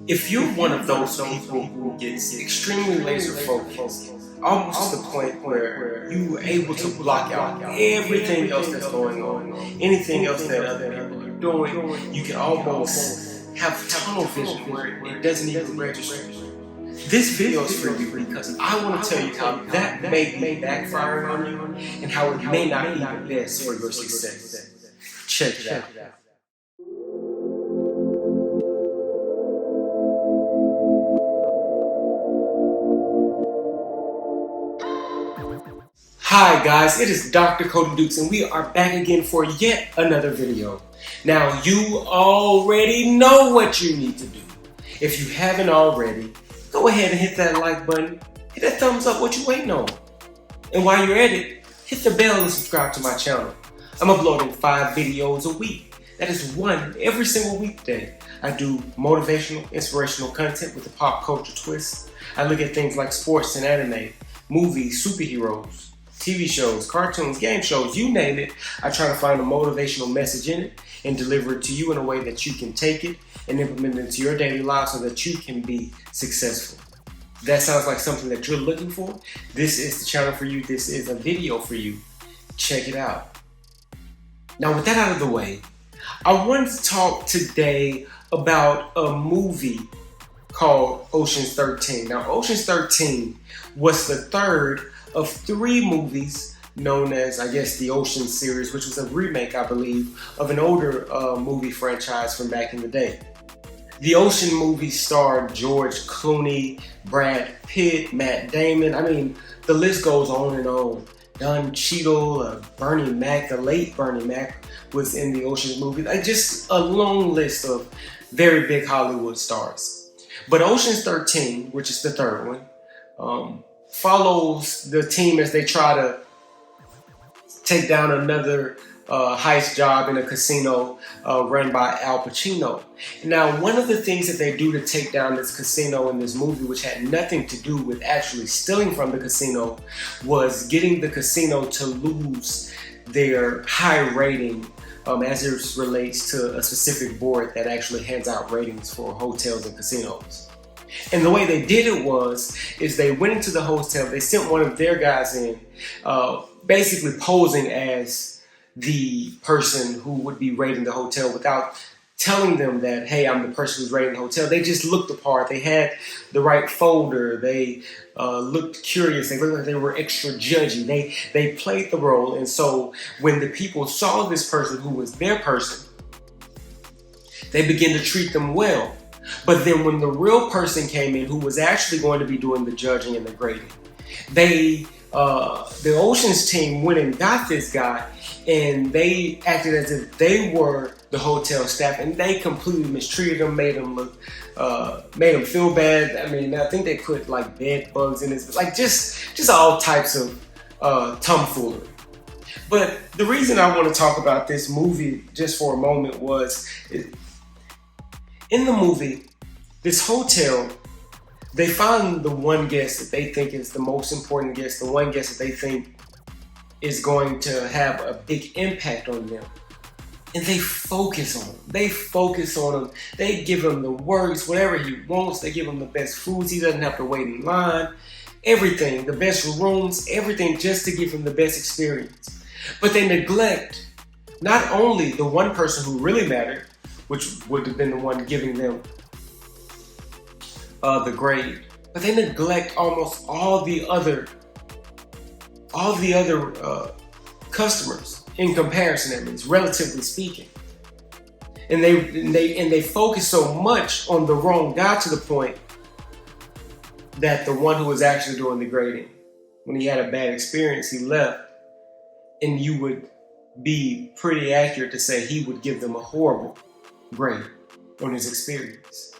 If you're one of those people who gets extremely laser focused, almost to the point where you are able to block out everything else that's going on, anything else that other people are doing, you can almost have tunnel vision where it doesn't even register. This video is for you because I want to tell you how that may be backfiring on you and how it may not be the best for your success. Check it out. Hi guys, it is Dr. Cody Dukes and we are back again for yet another video. Now you already know what you need to do. If you haven't already, go ahead and hit that like button, hit that thumbs up, what you waiting on? And while you're at it, hit the bell and subscribe to my channel. I'm uploading 5 videos a week. That is one every single weekday. I do motivational, inspirational content with a pop culture twist. I look at things like sports and anime, movies, superheroes, TV shows, cartoons, game shows, you name it. I try to find a motivational message in it and deliver it to you in a way that you can take it and implement it into your daily life so that you can be successful. If that sounds like something that you're looking for, this is the channel for you. This is a video for you. Check it out. Now with that out of the way, I wanted to talk today about a movie called Ocean's 13. Now Ocean's 13 was the third of 3 movies known as, I guess, the Ocean series, which was a remake, I believe, of an older movie franchise from back in the day. The Ocean movies starred George Clooney, Brad Pitt, Matt Damon. I mean, the list goes on and on. Don Cheadle, Bernie Mac, the late Bernie Mac was in the Ocean movie. Just a long list of very big Hollywood stars. But Ocean's 13, which is the third one, follows the team as they try to take down another heist job in a casino run by Al Pacino. Now, one of the things that they do to take down this casino in this movie, which had nothing to do with actually stealing from the casino, was getting the casino to lose their high rating as it relates to a specific board that actually hands out ratings for hotels and casinos. And the way they did it is they went into the hotel, they sent one of their guys in, basically posing as the person who would be rating the hotel without telling them that, hey, I'm the person who's rating the hotel. They just looked the part. They had the right folder. They looked curious. They looked like they were extra judgy. They played the role. And so when the people saw this person who was their person, they began to treat them well. But then when the real person came in who was actually going to be doing the judging and the grading, the Ocean's team went and got this guy and they acted as if they were the hotel staff and they completely mistreated him, made him feel bad. I mean, I think they put like bed bugs in his, like just all types of tomfoolery. But the reason I want to talk about this movie just for a moment was, in the movie, this hotel, they find the one guest that they think is the most important guest, the one guest that they think is going to have a big impact on them. And they focus on him. They focus on him. They give him the works, whatever he wants. They give him the best foods. He doesn't have to wait in line. Everything, the best rooms, everything just to give him the best experience. But they neglect not only the one person who really mattered, which would have been the one giving them the grade, but they neglect almost all the other customers in comparison, at least relatively speaking. And they focus so much on the wrong guy to the point that the one who was actually doing the grading, when he had a bad experience, he left, and you would be pretty accurate to say he would give them a horrible grade on his experience.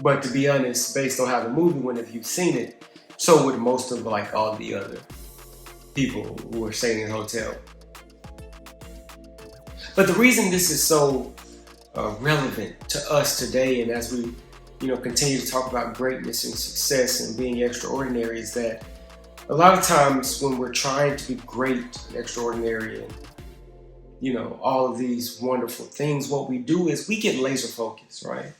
But to be honest, based on how the movie went, if you've seen it, so would most of like all the other people who were staying in the hotel. But the reason this is so relevant to us today, and as we continue to talk about greatness and success and being extraordinary, is that a lot of times when we're trying to be great and extraordinary and all of these wonderful things, what we do is we get laser focused, right?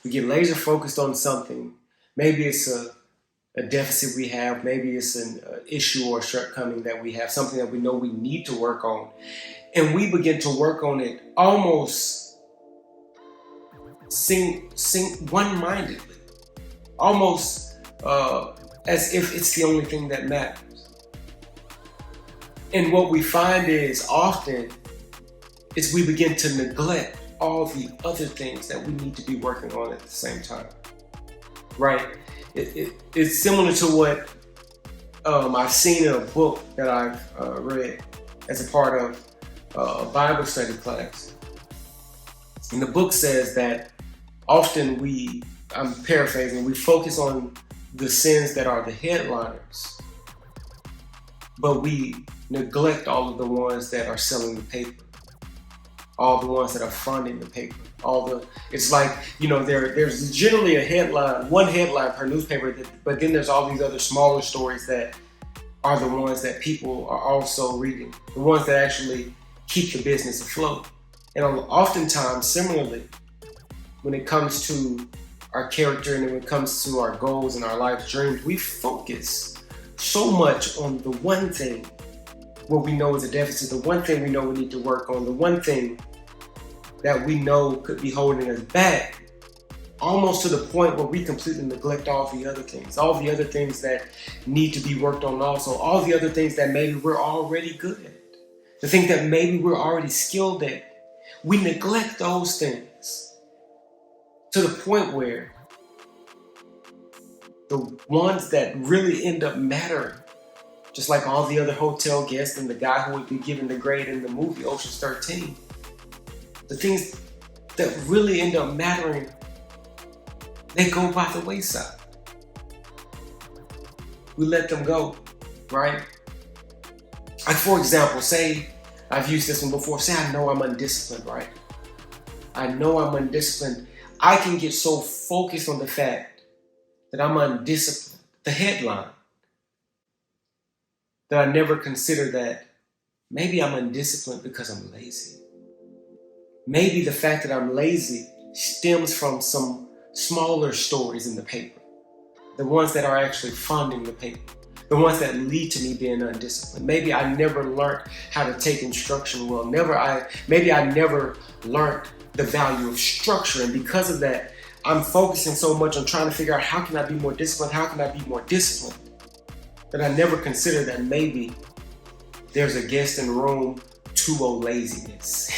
We get laser focused on something. Maybe it's a deficit we have. Maybe it's an issue or shortcoming that we have, something that we know we need to work on. And we begin to work on it almost one-mindedly, almost as if it's the only thing that matters. And what we find is often is we begin to neglect all the other things that we need to be working on at the same time, right? It's similar to what I've seen in a book that I've read as a part of a Bible study class. And the book says that often I'm paraphrasing, we focus on the sins that are the headliners, but we neglect all of the ones that are selling the paper, all the ones that are funding the paper, it's like, there's generally one headline per newspaper, but then there's all these other smaller stories that are the ones that people are also reading, the ones that actually keep the business afloat. And oftentimes, similarly, when it comes to our character and when it comes to our goals and our life's dreams, we focus so much on the one thing what we know is a deficit, the one thing we know we need to work on, the one thing that we know could be holding us back, almost to the point where we completely neglect all the other things that need to be worked on also, all the other things that maybe we're already good at, the things that maybe we're already skilled at. We neglect those things to the point where the ones that really end up mattering, just like all the other hotel guests and the guy who would be given the grade in the movie Ocean's 13, the things that really end up mattering, they go by the wayside. We let them go, right? Like, for example, say, I've used this one before, say I know I'm undisciplined, right? I know I'm undisciplined. I can get so focused on the fact that I'm undisciplined, the headline, that I never consider that maybe I'm undisciplined because I'm lazy. Maybe the fact that I'm lazy stems from some smaller stories in the paper, the ones that are actually funding the paper, the ones that lead to me being undisciplined. Maybe I never learned how to take instruction well. Maybe I never learned the value of structure, and because of that, I'm focusing so much on trying to figure out how can I be more disciplined, that I never consider that maybe there's a guest in room 2O laziness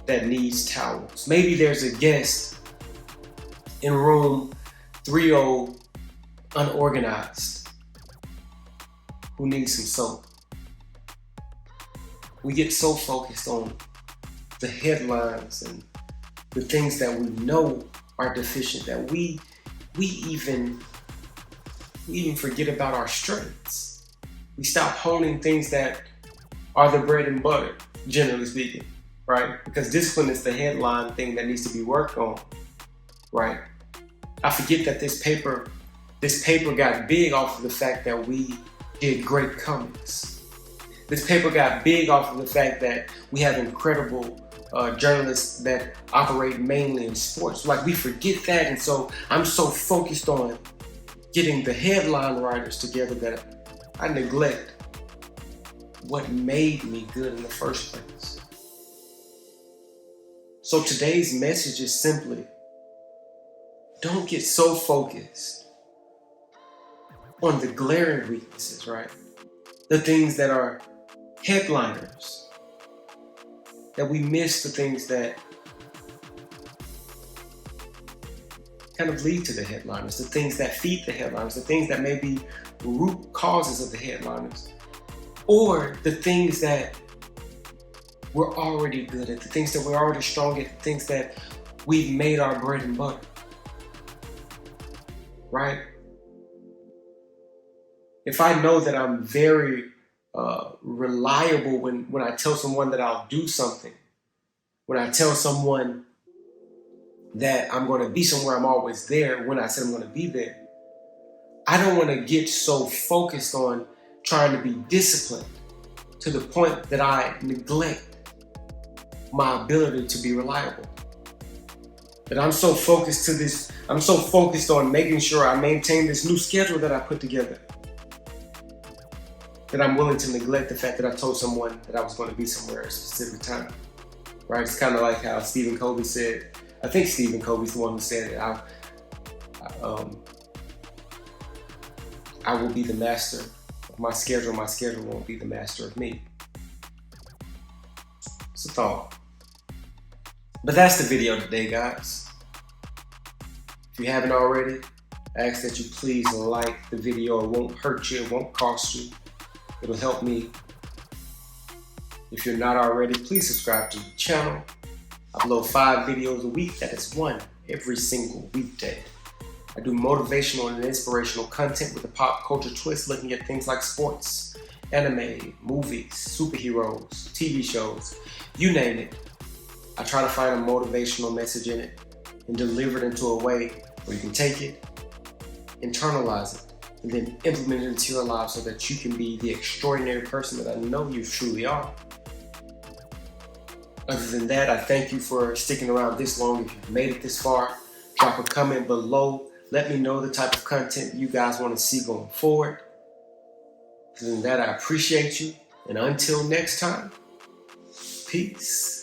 that needs towels. Maybe there's a guest in room 3O unorganized who needs some soap. We get so focused on the headlines and the things that we know are deficient that we even forget about our strengths. We stop honing things that are the bread and butter, generally speaking, right? Because discipline is the headline thing that needs to be worked on, right? I forget that this paper got big off of the fact that we did great comics. This paper got big off of the fact that we have incredible journalists that operate mainly in sports. Like, we forget that, and so I'm so focused on getting the headline writers together that I neglect what made me good in the first place. So today's message is simply, don't get so focused on the glaring weaknesses, right? The things that are headliners, that we miss the things that kind of lead to the headliners, the things that feed the headliners, the things that may be root causes of the headliners, or the things that we're already good at, the things that we're already strong at, the things that we've made our bread and butter, right? If I know that I'm very reliable when I tell someone that I'll do something, when I tell someone that I'm going to be somewhere, I'm always there when I said I'm going to be there, I don't want to get so focused on trying to be disciplined to the point that I neglect my ability to be reliable. That I'm so focused on making sure I maintain this new schedule that I put together, that I'm willing to neglect the fact that I told someone that I was going to be somewhere at a specific time. Right? It's kind of like how Stephen Covey said, I think Stephen Covey's the one who said it, I will be the master of my schedule won't be the master of me. It's a thought. But that's the video today, guys. If you haven't already, I ask that you please like the video. It won't hurt you, it won't cost you. It'll help me. If you're not already, please subscribe to the channel. I upload 5 videos a week. That is 1 every single weekday. I do motivational and inspirational content with a pop culture twist, looking at things like sports, anime, movies, superheroes, TV shows, you name it. I try to find a motivational message in it and deliver it into a way where you can take it, internalize it, and then implement it into your life so that you can be the extraordinary person that I know you truly are. Other than that, I thank you for sticking around this long. If you've made it this far, drop a comment below. Let me know the type of content you guys want to see going forward. Other than that, I appreciate you. And until next time, peace.